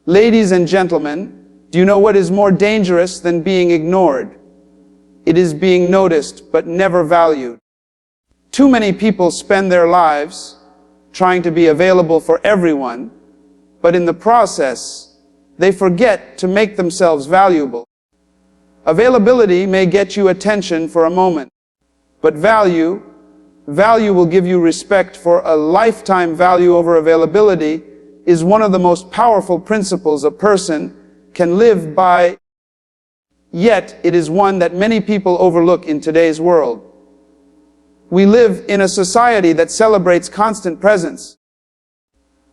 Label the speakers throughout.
Speaker 1: Ladies and gentlemen, do you know what is more dangerous than being ignored? It is being noticed but never valued. Too many people spend their lives trying to be available for everyone, but in the process, they forget to make themselves valuable. Availability may get you attention for a moment, but value will give you respect for a lifetime. Value over availability is one of the most powerful principles a person can live by, yet it is one that many people overlook in today's world. We live in a society that celebrates constant presence,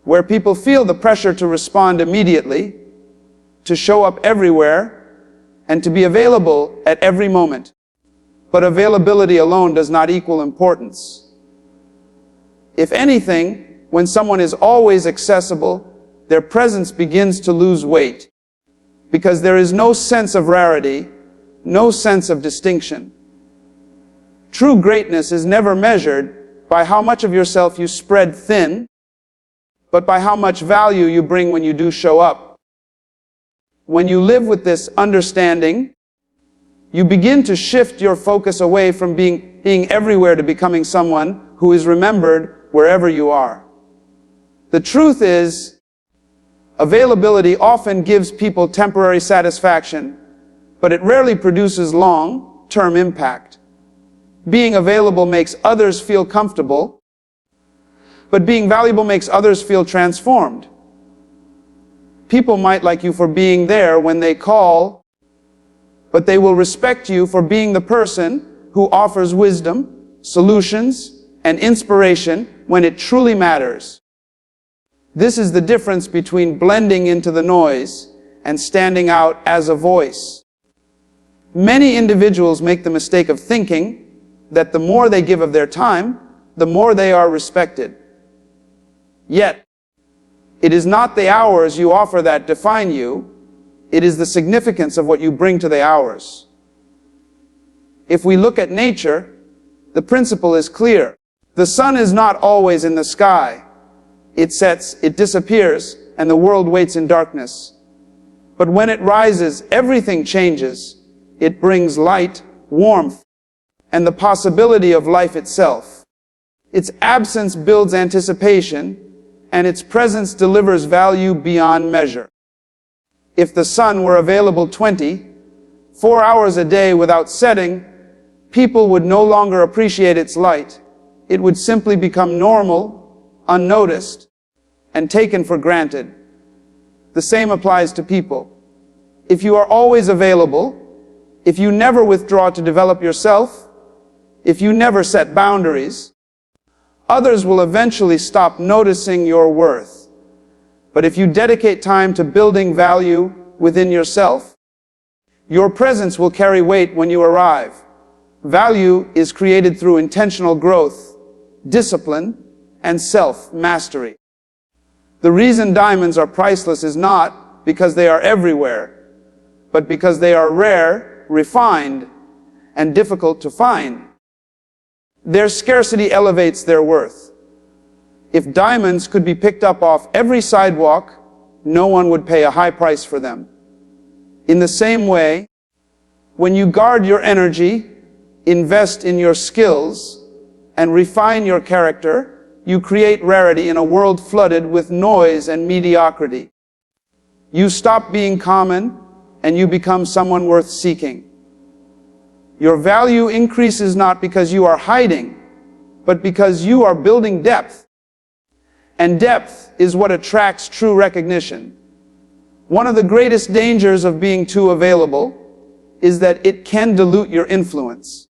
Speaker 1: where people feel the pressure to respond immediately, to show up everywhere, and to be available at every moment. But availability alone does not equal importance. If anything, when someone is always accessible, their presence begins to lose weight, because there is no sense of rarity, no sense of distinction. True greatness is never measured by how much of yourself you spread thin, but by how much value you bring when you do show up. When you live with this understanding, you begin to shift your focus away from being everywhere to becoming someone who is remembered wherever you are. The truth is, availability often gives people temporary satisfaction, but it rarely produces long-term impact. Being available makes others feel comfortable, but being valuable makes others feel transformed. People might like you for being there when they call, but they will respect you for being the person who offers wisdom, solutions, and inspiration when it truly matters. This is the difference between blending into the noise and standing out as a voice. Many individuals make the mistake of thinking that the more they give of their time, the more they are respected. Yet, it is not the hours you offer that define you, it is the significance of what you bring to the hours. If we look at nature, the principle is clear. The sun is not always in the sky. It sets, it disappears, and the world waits in darkness. But when it rises, everything changes. It brings light, warmth, and the possibility of life itself. Its absence builds anticipation, and its presence delivers value beyond measure. If the sun were available 24 hours a day without setting, people would no longer appreciate its light. It would simply become normal, unnoticed, and taken for granted. The same applies to people. If you are always available, if you never withdraw to develop yourself, if you never set boundaries, others will eventually stop noticing your worth. But if you dedicate time to building value within yourself, your presence will carry weight when you arrive. Value is created through intentional growth, discipline, and self-mastery. The reason diamonds are priceless is not because they are everywhere, but because they are rare, refined, and difficult to find. Their scarcity elevates their worth. If diamonds could be picked up off every sidewalk, no one would pay a high price for them. In the same way, when you guard your energy, invest in your skills, and refine your character, you create rarity in a world flooded with noise and mediocrity. You stop being common, and you become someone worth seeking. Your value increases not because you are hiding, but because you are building depth. And depth is what attracts true recognition. One of the greatest dangers of being too available is that it can dilute your influence.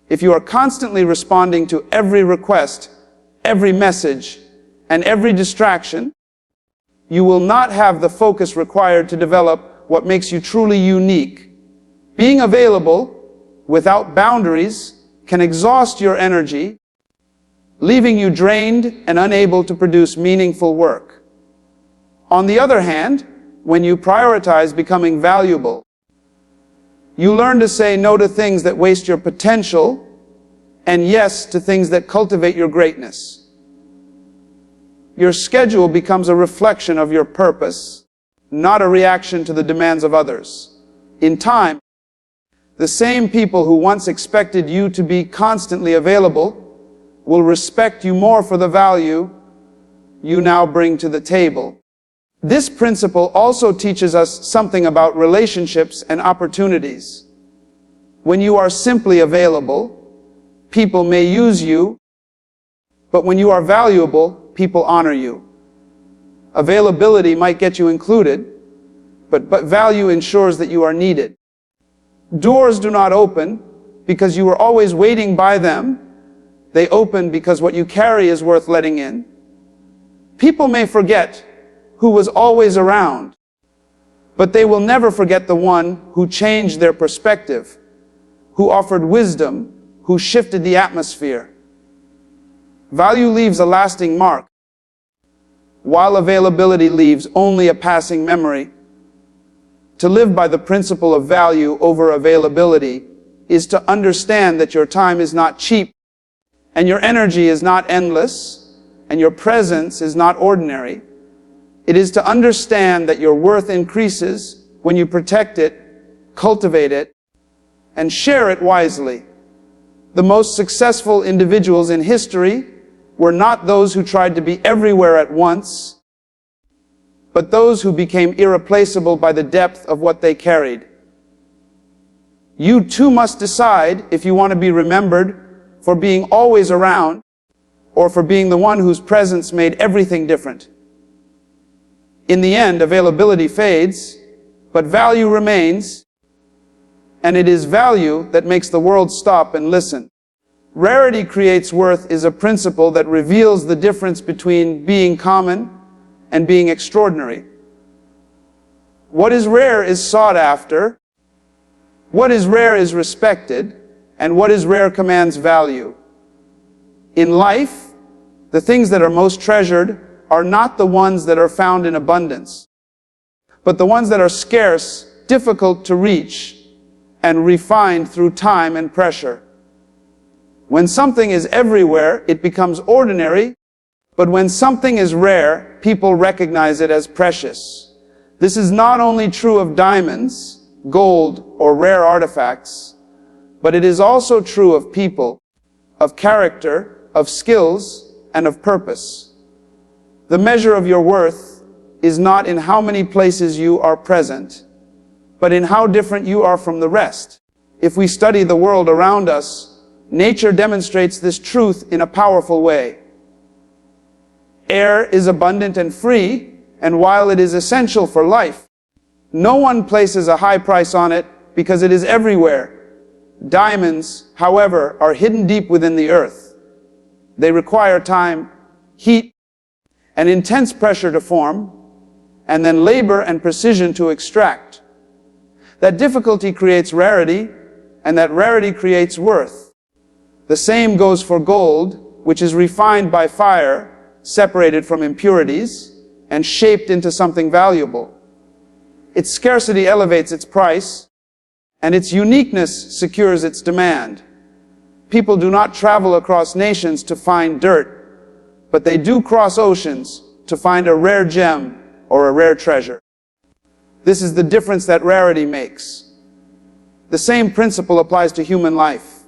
Speaker 1: If you are constantly responding to every request, every message, and every distraction, you will not have the focus required to develop what makes you truly unique. Being available without boundaries can exhaust your energy, leaving you drained and unable to produce meaningful work. On the other hand, when you prioritize becoming valuable, you learn to say no to things that waste your potential and yes to things that cultivate your greatness. Your schedule becomes a reflection of your purpose, not a reaction to the demands of others. In time, the same people who once expected you to be constantly available will respect you more for the value you now bring to the table. This principle also teaches us something about relationships and opportunities. When you are simply available, people may use you, but when you are valuable, people honor you. Availability might get you included, but value ensures that you are needed. Doors do not open because you are always waiting by them. They open because what you carry is worth letting in. People may forget who was always around, but they will never forget the one who changed their perspective, who offered wisdom, who shifted the atmosphere. Value leaves a lasting mark, while availability leaves only a passing memory. To live by the principle of value over availability is to understand that your time is not cheap, and your energy is not endless, and your presence is not ordinary. It is to understand that your worth increases when you protect it, cultivate it, and share it wisely. The most successful individuals in history were not those who tried to be everywhere at once, but those who became irreplaceable by the depth of what they carried. You too must decide if you want to be remembered for being always around, or for being the one whose presence made everything different. In the end, availability fades, but value remains, and it is value that makes the world stop and listen. Rarity creates worth is a principle that reveals the difference between being common and being extraordinary. What is rare is sought after, what is rare is respected, and what is rare commands value. In life, the things that are most treasured are not the ones that are found in abundance, but the ones that are scarce, difficult to reach, and refined through time and pressure. When something is everywhere, it becomes ordinary, but when something is rare, people recognize it as precious. This is not only true of diamonds, gold, or rare artifacts, but it is also true of people, of character, of skills, and of purpose. The measure of your worth is not in how many places you are present, but in how different you are from the rest. If we study the world around us, nature demonstrates this truth in a powerful way. Air is abundant and free, and while it is essential for life, no one places a high price on it because it is everywhere. Diamonds, however, are hidden deep within the earth. They require time, heat, and intense pressure to form, and then labor and precision to extract. That difficulty creates rarity, and that rarity creates worth. The same goes for gold, which is refined by fire, separated from impurities, and shaped into something valuable. Its scarcity elevates its price, and its uniqueness secures its demand. People do not travel across nations to find dirt, but they do cross oceans to find a rare gem or a rare treasure. This is the difference that rarity makes. The same principle applies to human life.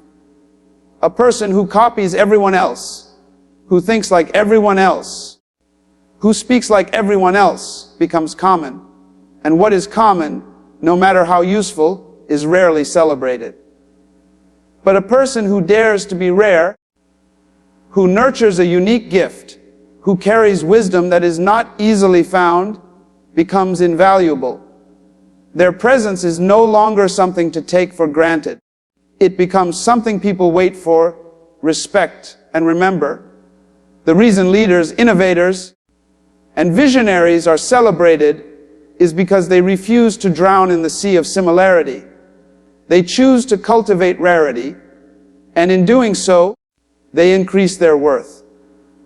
Speaker 1: A person who copies everyone else, who thinks like everyone else, who speaks like everyone else, becomes common. And what is common, no matter how useful, is rarely celebrated. But a person who dares to be rare, who nurtures a unique gift, who carries wisdom that is not easily found, becomes invaluable. Their presence is no longer something to take for granted. It becomes something people wait for, respect, and remember. The reason leaders, innovators, and visionaries are celebrated is because they refuse to drown in the sea of similarity. They choose to cultivate rarity, and in doing so, they increase their worth.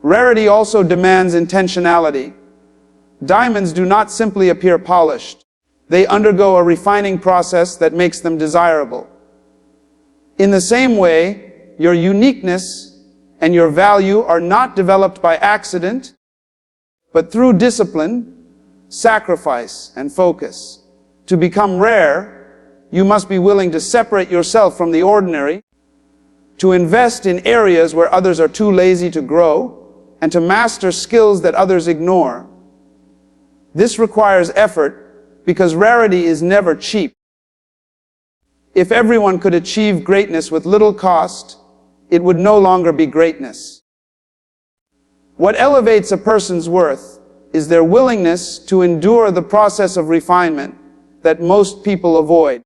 Speaker 1: Rarity also demands intentionality. Diamonds do not simply appear polished. They undergo a refining process that makes them desirable. In the same way, your uniqueness and your value are not developed by accident, but through discipline, sacrifice, and focus. To become rare, you must be willing to separate yourself from the ordinary, to invest in areas where others are too lazy to grow, and to master skills that others ignore. This requires effort because rarity is never cheap. If everyone could achieve greatness with little cost, it would no longer be greatness. What elevates a person's worth is their willingness to endure the process of refinement that most people avoid.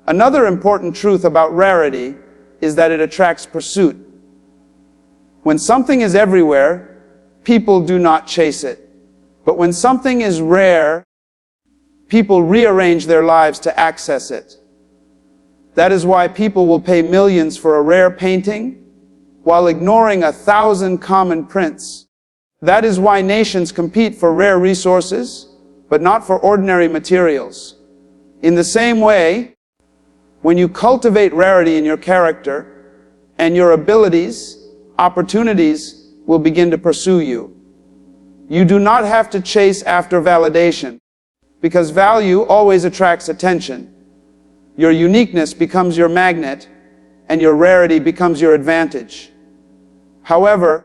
Speaker 1: Another important truth about rarity is that it attracts pursuit. When something is everywhere, people do not chase it. But when something is rare, people rearrange their lives to access it. That is why people will pay millions for a rare painting, while ignoring 1,000 common prints. That is why nations compete for rare resources, but not for ordinary materials. In the same way, when you cultivate rarity in your character and your abilities, opportunities will begin to pursue you. You do not have to chase after validation, because value always attracts attention. Your uniqueness becomes your magnet, and your rarity becomes your advantage. However,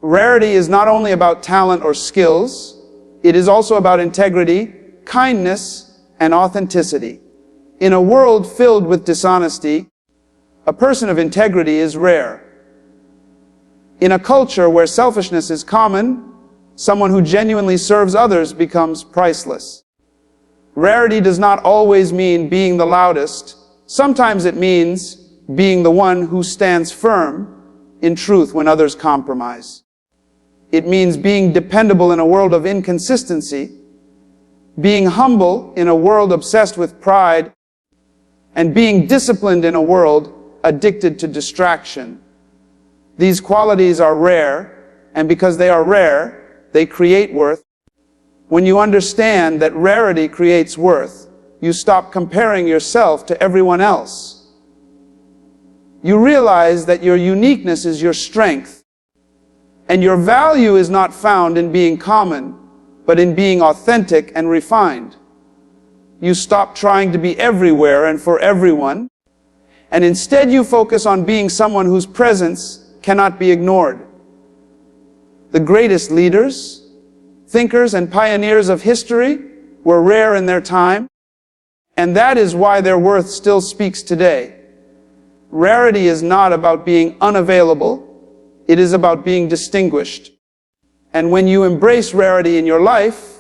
Speaker 1: rarity is not only about talent or skills, it is also about integrity, kindness, and authenticity. In a world filled with dishonesty, a person of integrity is rare. In a culture where selfishness is common, someone who genuinely serves others becomes priceless. Rarity does not always mean being the loudest. Sometimes it means being the one who stands firm in truth when others compromise. It means being dependable in a world of inconsistency, being humble in a world obsessed with pride, and being disciplined in a world addicted to distraction. These qualities are rare, and because they are rare, they create worth. When you understand that rarity creates worth, you stop comparing yourself to everyone else. You realize that your uniqueness is your strength, and your value is not found in being common, but in being authentic and refined. You stop trying to be everywhere and for everyone, and instead you focus on being someone whose presence cannot be ignored. The greatest leaders, thinkers, and pioneers of history were rare in their time, and that is why their worth still speaks today. Rarity is not about being unavailable, it is about being distinguished. And when you embrace rarity in your life,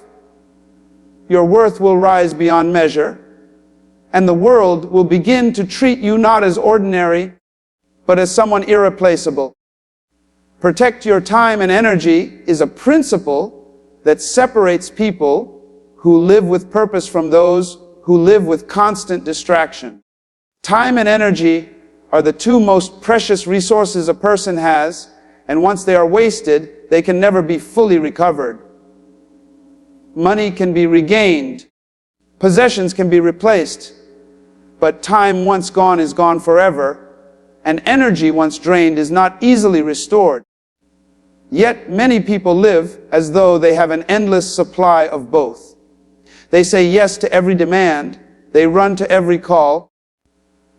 Speaker 1: your worth will rise beyond measure, and the world will begin to treat you not as ordinary, but as someone irreplaceable. Protect your time and energy is a principle that separates people who live with purpose from those who live with constant distraction. Time and energy are the two most precious resources a person has, and once they are wasted, they can never be fully recovered. Money can be regained, possessions can be replaced, but time once gone is gone forever, and energy once drained is not easily restored. Yet many people live as though they have an endless supply of both. They say yes to every demand, they run to every call,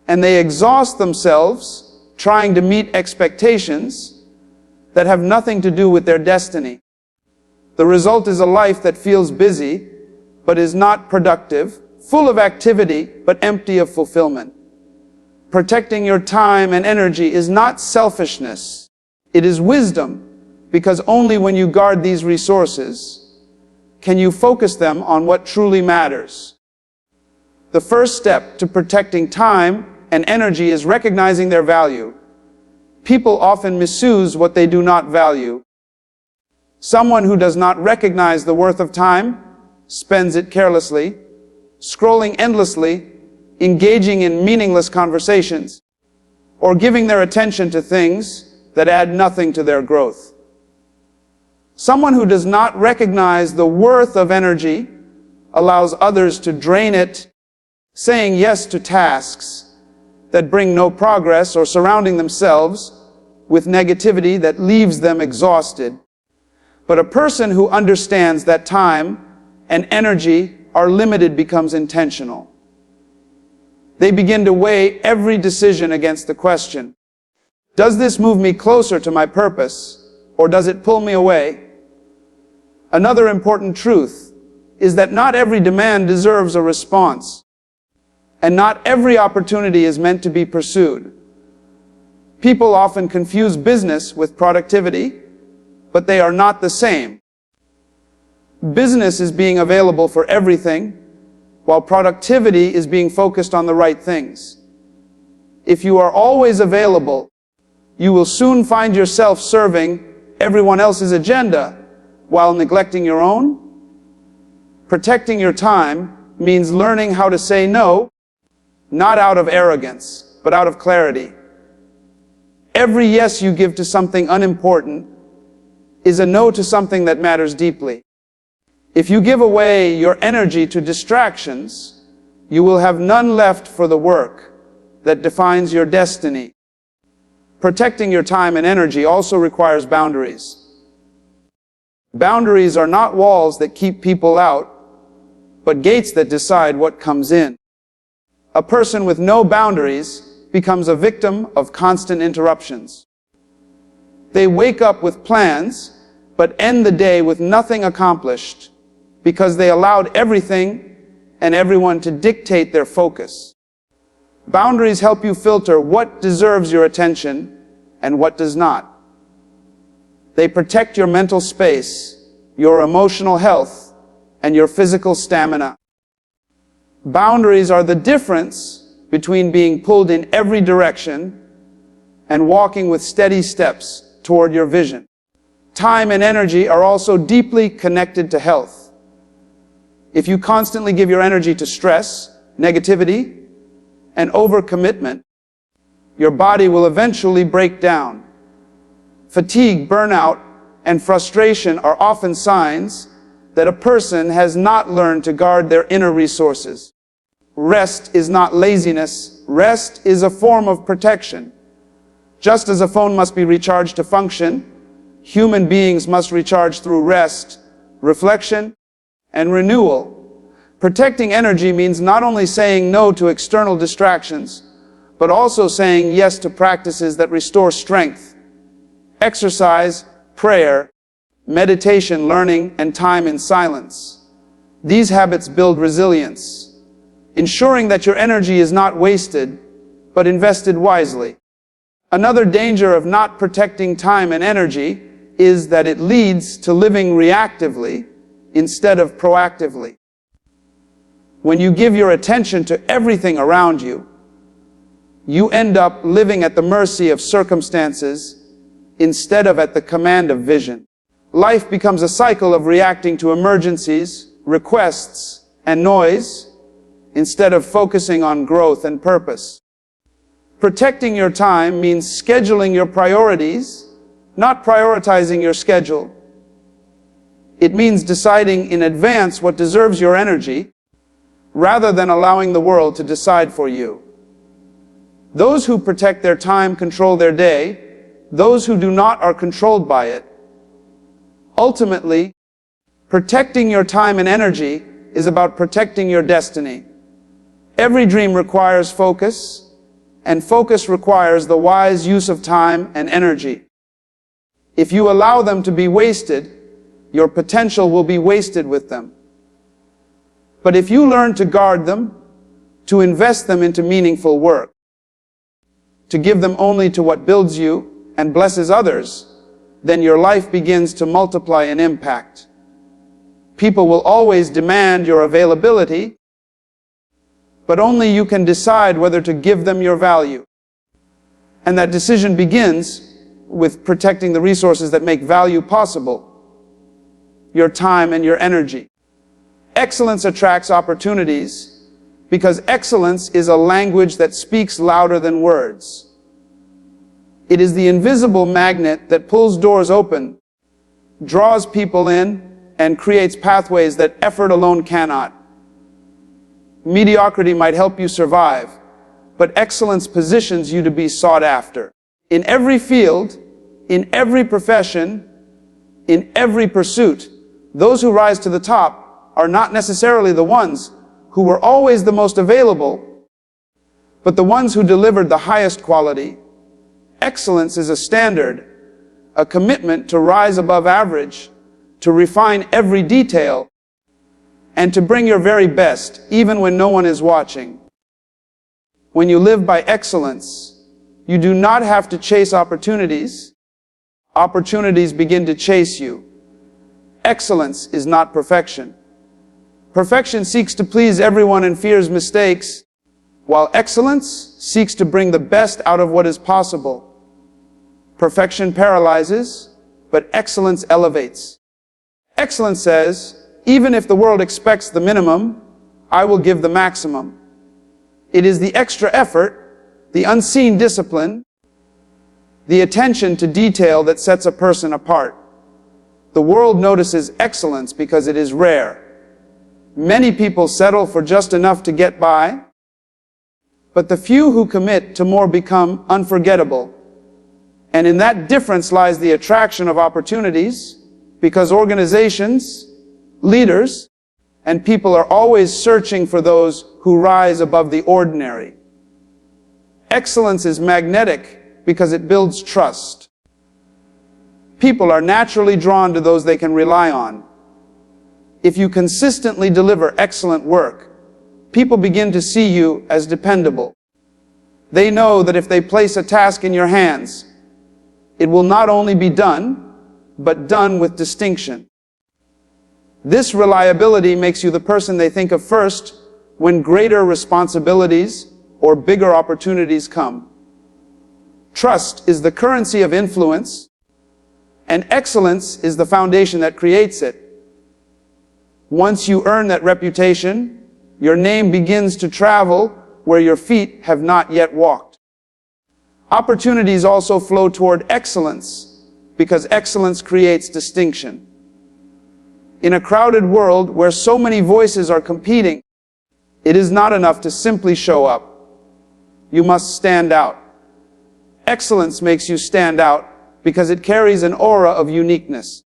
Speaker 1: and they exhaust themselves trying to meet expectations that have nothing to do with their destiny. The result is a life that feels busy, but is not productive, full of activity, but empty of fulfillment. Protecting your time and energy is not selfishness, it is wisdom. Because only when you guard these resources can you focus them on what truly matters. The first step to protecting time and energy is recognizing their value. People often misuse what they do not value. Someone who does not recognize the worth of time spends it carelessly, scrolling endlessly, engaging in meaningless conversations, or giving their attention to things that add nothing to their growth. Someone who does not recognize the worth of energy allows others to drain it, saying yes to tasks that bring no progress or surrounding themselves with negativity that leaves them exhausted. But a person who understands that time and energy are limited becomes intentional. They begin to weigh every decision against the question, does this move me closer to my purpose, or does it pull me away? Another important truth is that not every demand deserves a response, and not every opportunity is meant to be pursued. People often confuse business with productivity, but they are not the same. Business is being available for everything, while productivity is being focused on the right things. If you are always available, you will soon find yourself serving everyone else's agenda while neglecting your own. Protecting your time means learning how to say no, not out of arrogance, but out of clarity. Every yes you give to something unimportant is a no to something that matters deeply. If you give away your energy to distractions, you will have none left for the work that defines your destiny. Protecting your time and energy also requires boundaries. Boundaries are not walls that keep people out, but gates that decide what comes in. A person with no boundaries becomes a victim of constant interruptions. They wake up with plans, but end the day with nothing accomplished because they allowed everything and everyone to dictate their focus. Boundaries help you filter what deserves your attention and what does not. They protect your mental space, your emotional health, and your physical stamina. Boundaries are the difference between being pulled in every direction and walking with steady steps toward your vision. Time and energy are also deeply connected to health. If you constantly give your energy to stress, negativity, and overcommitment, your body will eventually break down. Fatigue, burnout, and frustration are often signs that a person has not learned to guard their inner resources. Rest is not laziness. Rest is a form of protection. Just as a phone must be recharged to function, human beings must recharge through rest, reflection, and renewal. Protecting energy means not only saying no to external distractions, but also saying yes to practices that restore strength. Exercise, prayer, meditation, learning, and time in silence. These habits build resilience, ensuring that your energy is not wasted, but invested wisely. Another danger of not protecting time and energy is that it leads to living reactively instead of proactively. When you give your attention to everything around you, you end up living at the mercy of circumstances instead of at the command of vision. Life becomes a cycle of reacting to emergencies, requests, and noise instead of focusing on growth and purpose. Protecting your time means scheduling your priorities, not prioritizing your schedule. It means deciding in advance what deserves your energy, rather than allowing the world to decide for you. Those who protect their time control their day. Those who do not are controlled by it. Ultimately, protecting your time and energy is about protecting your destiny. Every dream requires focus, and focus requires the wise use of time and energy. If you allow them to be wasted, your potential will be wasted with them. But if you learn to guard them, to invest them into meaningful work, to give them only to what builds you and blesses others, then your life begins to multiply in impact. People will always demand your availability, but only you can decide whether to give them your value. And that decision begins with protecting the resources that make value possible, your time and your energy. Excellence attracts opportunities because excellence is a language that speaks louder than words. It is the invisible magnet that pulls doors open, draws people in, and creates pathways that effort alone cannot. Mediocrity might help you survive, but excellence positions you to be sought after. In every field, in every profession, in every pursuit, those who rise to the top are not necessarily the ones who were always the most available, but the ones who delivered the highest quality. Excellence is a standard, a commitment to rise above average, to refine every detail, and to bring your very best, even when no one is watching. When you live by excellence, you do not have to chase opportunities. Opportunities begin to chase you. Excellence is not perfection. Perfection seeks to please everyone and fears mistakes, while excellence seeks to bring the best out of what is possible. Perfection paralyzes, but excellence elevates. Excellence says, even if the world expects the minimum, I will give the maximum. It is the extra effort, the unseen discipline, the attention to detail that sets a person apart. The world notices excellence because it is rare. Many people settle for just enough to get by, but the few who commit to more become unforgettable. And in that difference lies the attraction of opportunities, because organizations, leaders, and people are always searching for those who rise above the ordinary. Excellence is magnetic because it builds trust. People are naturally drawn to those they can rely on. If you consistently deliver excellent work, people begin to see you as dependable. They know that if they place a task in your hands, it will not only be done, but done with distinction. This reliability makes you the person they think of first when greater responsibilities or bigger opportunities come. Trust is the currency of influence, and excellence is the foundation that creates it. Once you earn that reputation, your name begins to travel where your feet have not yet walked. Opportunities also flow toward excellence, because excellence creates distinction. In a crowded world where so many voices are competing, it is not enough to simply show up. You must stand out. Excellence makes you stand out because it carries an aura of uniqueness.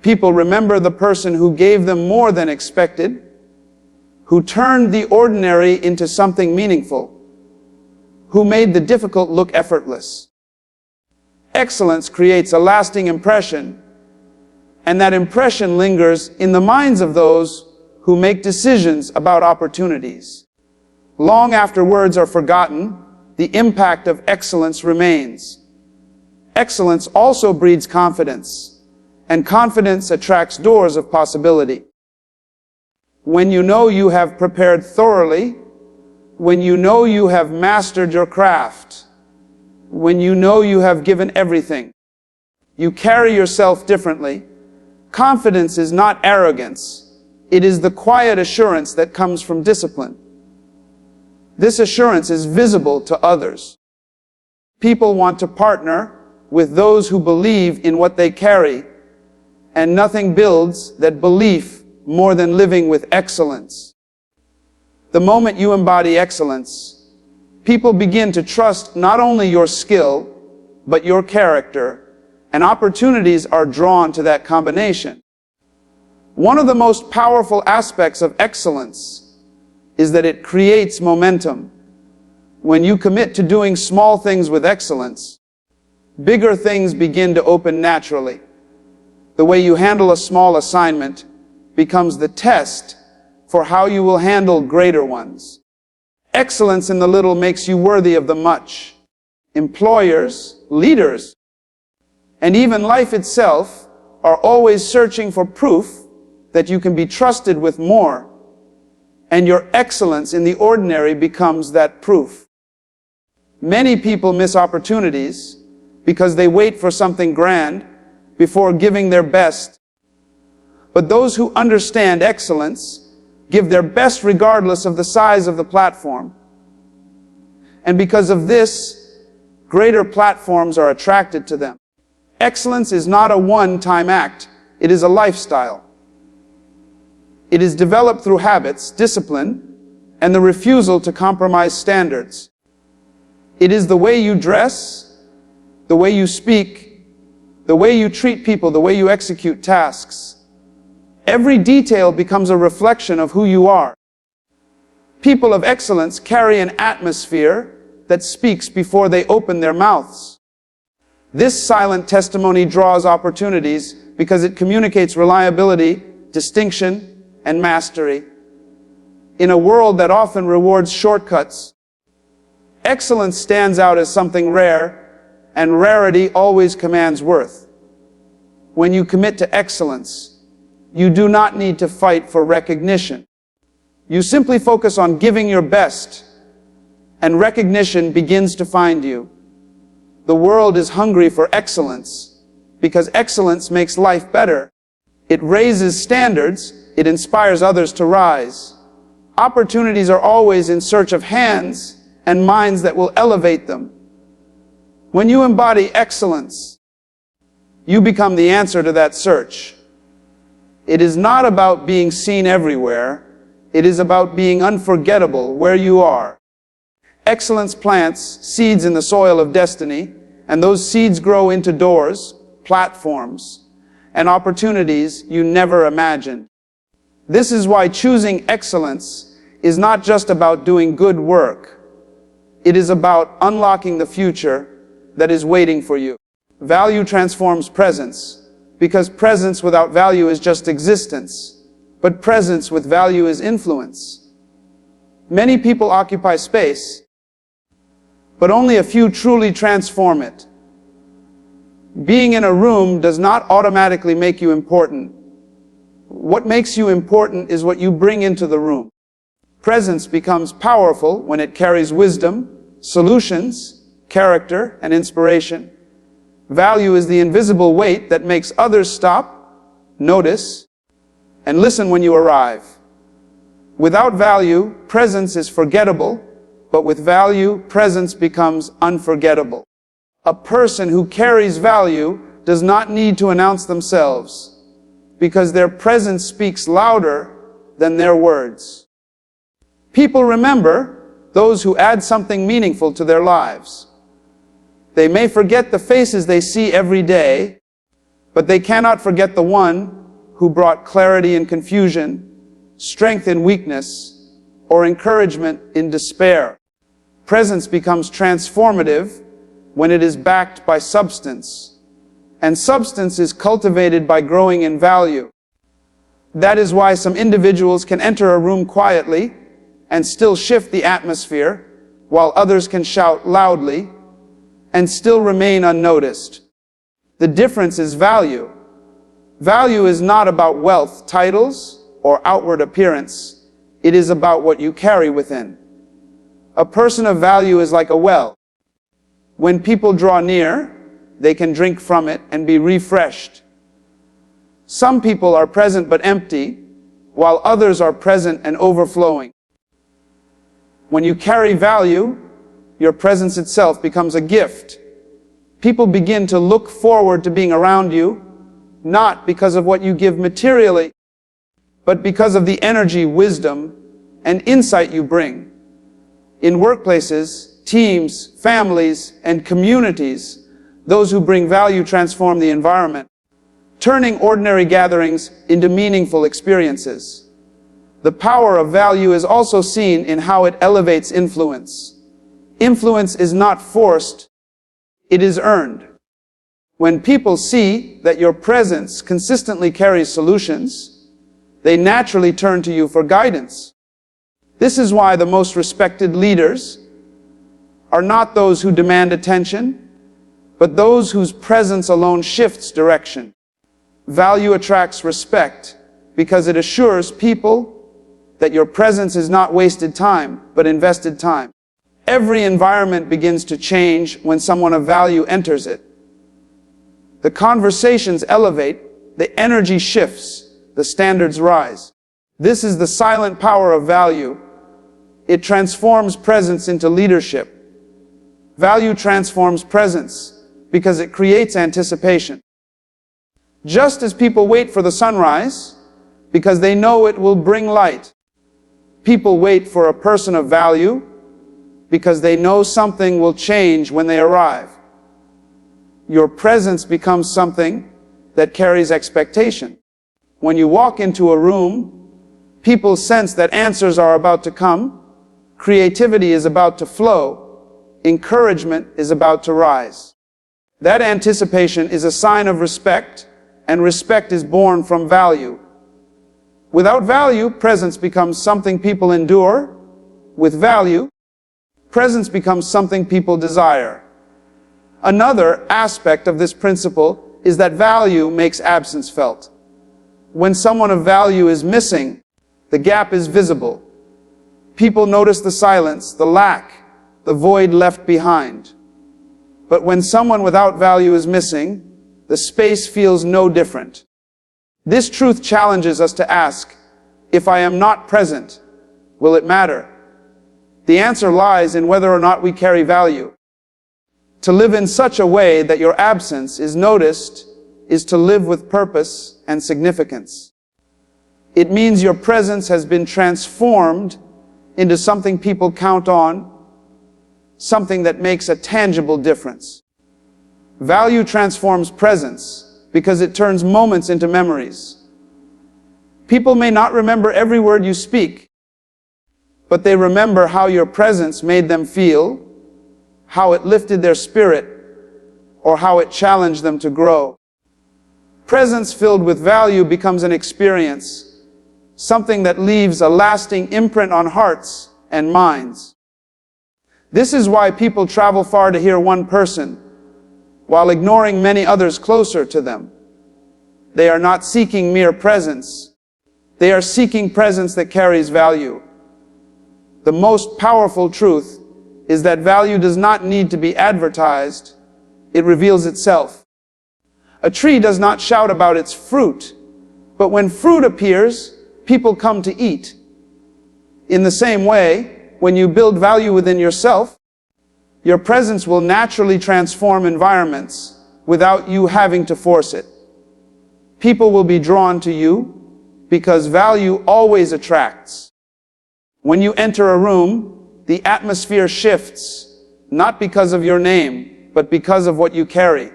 Speaker 1: People remember the person who gave them more than expected, who turned the ordinary into something meaningful, who made the difficult look effortless. Excellence creates a lasting impression, and that impression lingers in the minds of those who make decisions about opportunities. Long after words are forgotten, the impact of excellence remains. Excellence also breeds confidence, and confidence attracts doors of possibility. When you know you have prepared thoroughly, when you know you have mastered your craft, when you know you have given everything, you carry yourself differently. Confidence is not arrogance. It is the quiet assurance that comes from discipline. This assurance is visible to others. People want to partner with those who believe in what they carry, and nothing builds that belief more than living with excellence. The moment you embody excellence, people begin to trust not only your skill, but your character, and opportunities are drawn to that combination. One of the most powerful aspects of excellence is that it creates momentum. When you commit to doing small things with excellence, bigger things begin to open naturally. The way you handle a small assignment becomes the test for how you will handle greater ones. Excellence in the little makes you worthy of the much. Employers, leaders, and even life itself are always searching for proof that you can be trusted with more, and your excellence in the ordinary becomes that proof. Many people miss opportunities because they wait for something grand before giving their best. But those who understand excellence give their best regardless of the size of the platform. And because of this, greater platforms are attracted to them. Excellence is not a one-time act. It is a lifestyle. It is developed through habits, discipline, and the refusal to compromise standards. It is the way you dress, the way you speak, the way you treat people, the way you execute tasks. Every detail becomes a reflection of who you are. People of excellence carry an atmosphere that speaks before they open their mouths. This silent testimony draws opportunities because it communicates reliability, distinction, and mastery. In a world that often rewards shortcuts, excellence stands out as something rare, and rarity always commands worth. When you commit to excellence, you do not need to fight for recognition. You simply focus on giving your best, and recognition begins to find you. The world is hungry for excellence, because excellence makes life better. It raises standards, it inspires others to rise. Opportunities are always in search of hands and minds that will elevate them. When you embody excellence, you become the answer to that search. It is not about being seen everywhere. It is about being unforgettable where you are. Excellence plants seeds in the soil of destiny, and those seeds grow into doors, platforms, and opportunities you never imagined. This is why choosing excellence is not just about doing good work. It is about unlocking the future that is waiting for you. Value transforms presence, because presence without value is just existence. But presence with value is influence. Many people occupy space, but only a few truly transform it. Being in a room does not automatically make you important. What makes you important is what you bring into the room. Presence becomes powerful when it carries wisdom, solutions, character, and inspiration. Value is the invisible weight that makes others stop, notice, and listen when you arrive. Without value, presence is forgettable, but with value, presence becomes unforgettable. A person who carries value does not need to announce themselves, because their presence speaks louder than their words. People remember those who add something meaningful to their lives. They may forget the faces they see every day, but they cannot forget the one who brought clarity in confusion, strength in weakness, or encouragement in despair. Presence becomes transformative when it is backed by substance, and substance is cultivated by growing in value. That is why some individuals can enter a room quietly and still shift the atmosphere, while others can shout loudly and still remain unnoticed. The difference is value. Value is not about wealth, titles, or outward appearance. It is about what you carry within. A person of value is like a well. When people draw near, they can drink from it and be refreshed. Some people are present but empty, while others are present and overflowing. When you carry value, your presence itself becomes a gift. People begin to look forward to being around you, not because of what you give materially, but because of the energy, wisdom, and insight you bring. In workplaces, teams, families, and communities, those who bring value transform the environment, turning ordinary gatherings into meaningful experiences. The power of value is also seen in how it elevates influence. Influence is not forced, it is earned. When people see that your presence consistently carries solutions, they naturally turn to you for guidance. This is why the most respected leaders are not those who demand attention, but those whose presence alone shifts direction. Value attracts respect because it assures people that your presence is not wasted time, but invested time. Every environment begins to change when someone of value enters it. The conversations elevate, the energy shifts, the standards rise. This is the silent power of value. It transforms presence into leadership. Value transforms presence because it creates anticipation. Just as people wait for the sunrise because they know it will bring light, people wait for a person of value because they know something will change when they arrive. Your presence becomes something that carries expectation. When you walk into a room, people sense that answers are about to come, creativity is about to flow, encouragement is about to rise. That anticipation is a sign of respect, and respect is born from value. Without value, presence becomes something people endure. With value, presence becomes something people desire. Another aspect of this principle is that value makes absence felt. When someone of value is missing, the gap is visible. People notice the silence, the lack, the void left behind. But when someone without value is missing, the space feels no different. This truth challenges us to ask, if I am not present, will it matter? The answer lies in whether or not we carry value. To live in such a way that your absence is noticed is to live with purpose and significance. It means your presence has been transformed into something people count on, something that makes a tangible difference. Value transforms presence because it turns moments into memories. People may not remember every word you speak, but they remember how your presence made them feel, how it lifted their spirit, or how it challenged them to grow. Presence filled with value becomes an experience, something that leaves a lasting imprint on hearts and minds. This is why people travel far to hear one person, while ignoring many others closer to them. They are not seeking mere presence. They are seeking presence that carries value. The most powerful truth is that value does not need to be advertised. It reveals itself. A tree does not shout about its fruit, but when fruit appears, people come to eat. In the same way, when you build value within yourself, your presence will naturally transform environments without you having to force it. People will be drawn to you because value always attracts. When you enter a room, the atmosphere shifts, not because of your name, but because of what you carry.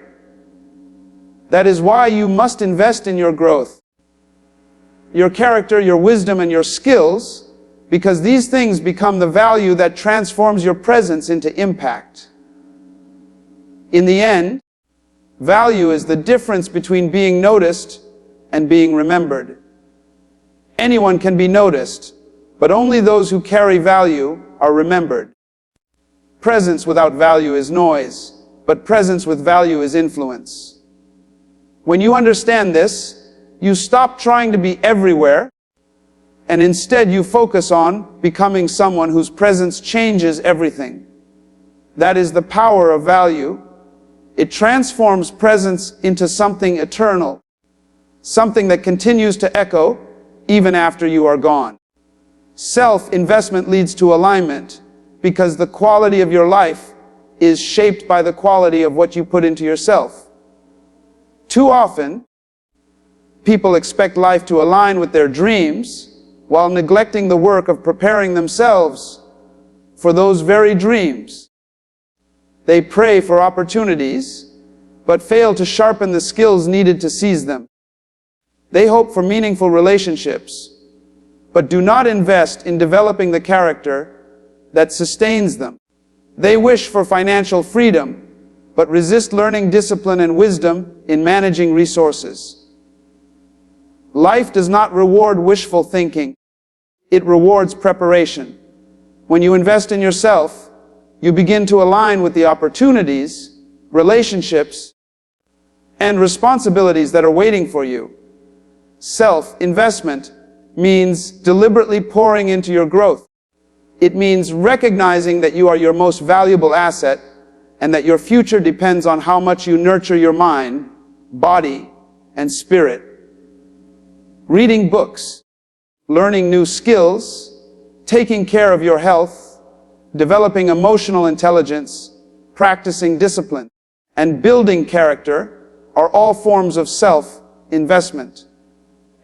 Speaker 1: That is why you must invest in your growth, your character, your wisdom, and your skills, because these things become the value that transforms your presence into impact. In the end, value is the difference between being noticed and being remembered. Anyone can be noticed, but only those who carry value are remembered. Presence without value is noise, but presence with value is influence. When you understand this, you stop trying to be everywhere, and instead you focus on becoming someone whose presence changes everything. That is the power of value. It transforms presence into something eternal, something that continues to echo even after you are gone. Self-investment leads to alignment because the quality of your life is shaped by the quality of what you put into yourself. Too often, people expect life to align with their dreams while neglecting the work of preparing themselves for those very dreams. They pray for opportunities, but fail to sharpen the skills needed to seize them. They hope for meaningful relationships, but do not invest in developing the character that sustains them. They wish for financial freedom, but resist learning discipline and wisdom in managing resources. Life does not reward wishful thinking. It rewards preparation. When you invest in yourself, you begin to align with the opportunities, relationships, and responsibilities that are waiting for you. Self-investment means deliberately pouring into your growth. It means recognizing that you are your most valuable asset and that your future depends on how much you nurture your mind, body, and spirit. Reading books, learning new skills, taking care of your health, developing emotional intelligence, practicing discipline, and building character are all forms of self-investment.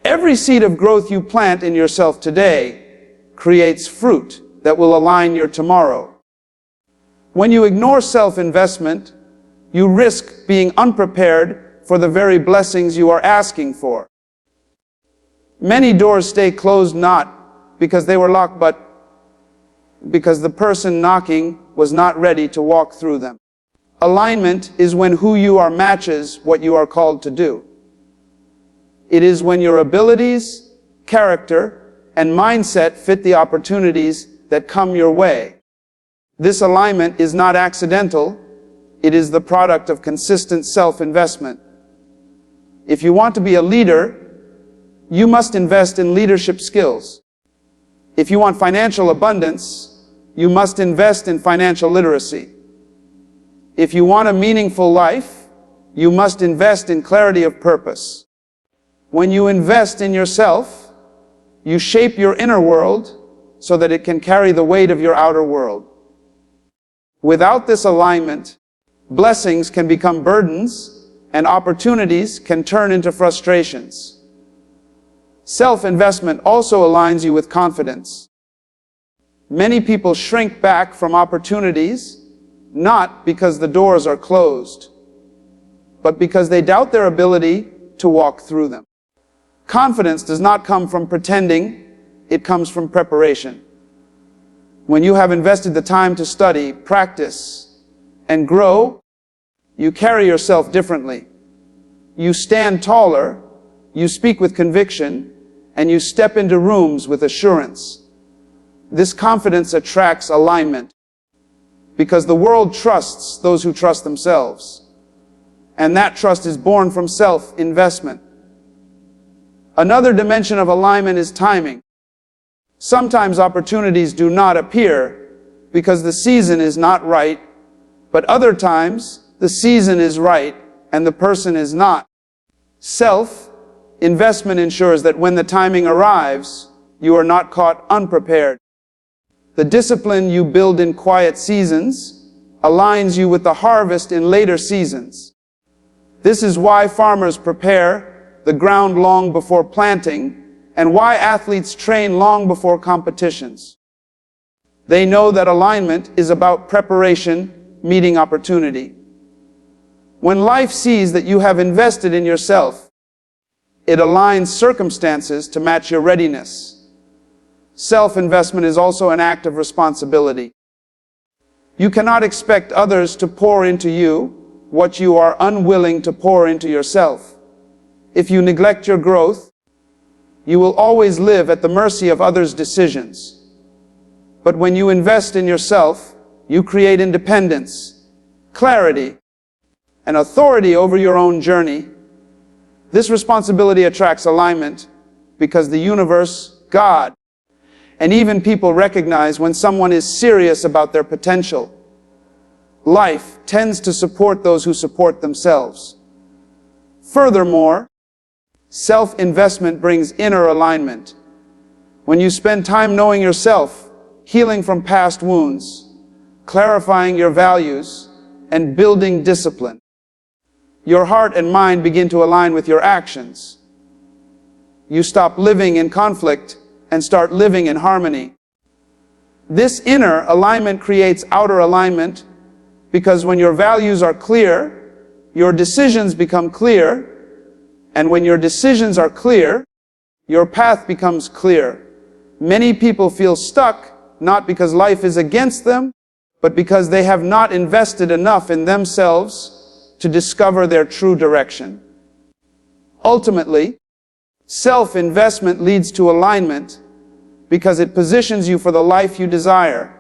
Speaker 1: Every seed of growth you plant in yourself today creates fruit that will align your tomorrow. When you ignore self-investment, you risk being unprepared for the very blessings you are asking for. Many doors stay closed not because they were locked, but because the person knocking was not ready to walk through them. Alignment is when who you are matches what you are called to do. It is when your abilities, character, and mindset fit the opportunities that come your way. This alignment is not accidental. It is the product of consistent self-investment. If you want to be a leader, you must invest in leadership skills. If you want financial abundance, you must invest in financial literacy. If you want a meaningful life, you must invest in clarity of purpose. When you invest in yourself, you shape your inner world so that it can carry the weight of your outer world. Without this alignment, blessings can become burdens and opportunities can turn into frustrations. Self-investment also aligns you with confidence. Many people shrink back from opportunities, not because the doors are closed, but because they doubt their ability to walk through them. Confidence does not come from pretending, it comes from preparation. When you have invested the time to study, practice, and grow, you carry yourself differently. You stand taller, you speak with conviction, and you step into rooms with assurance. This confidence attracts alignment, because the world trusts those who trust themselves. And that trust is born from self-investment. Another dimension of alignment is timing. Sometimes opportunities do not appear because the season is not right, but other times the season is right and the person is not. Self-investment ensures that when the timing arrives, you are not caught unprepared. The discipline you build in quiet seasons aligns you with the harvest in later seasons. This is why farmers prepare the ground long before planting, and why athletes train long before competitions. They know that alignment is about preparation meeting opportunity. When life sees that you have invested in yourself, it aligns circumstances to match your readiness. Self-investment is also an act of responsibility. You cannot expect others to pour into you what you are unwilling to pour into yourself. If you neglect your growth, you will always live at the mercy of others' decisions. But when you invest in yourself, you create independence, clarity, and authority over your own journey. This responsibility attracts alignment because the universe, God, and even people recognize when someone is serious about their potential. Life tends to support those who support themselves. Furthermore, self-investment brings inner alignment. When you spend time knowing yourself, healing from past wounds, clarifying your values, and building discipline, your heart and mind begin to align with your actions. You stop living in conflict and start living in harmony. This inner alignment creates outer alignment, because when your values are clear, your decisions become clear, and when your decisions are clear, your path becomes clear. Many people feel stuck, not because life is against them, but because they have not invested enough in themselves to discover their true direction. Ultimately, self-investment leads to alignment because it positions you for the life you desire.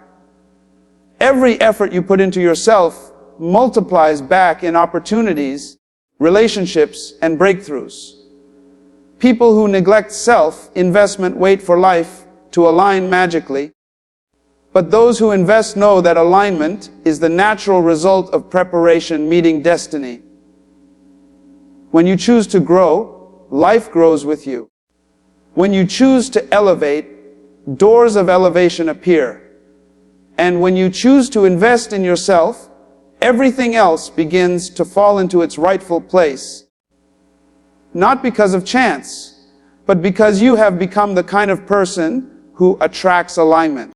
Speaker 1: Every effort you put into yourself multiplies back in opportunities, relationships, and breakthroughs. People who neglect self-investment wait for life to align magically, but those who invest know that alignment is the natural result of preparation meeting destiny. When you choose to grow, life grows with you. When you choose to elevate, doors of elevation appear. And when you choose to invest in yourself, everything else begins to fall into its rightful place. Not because of chance, but because you have become the kind of person who attracts alignment.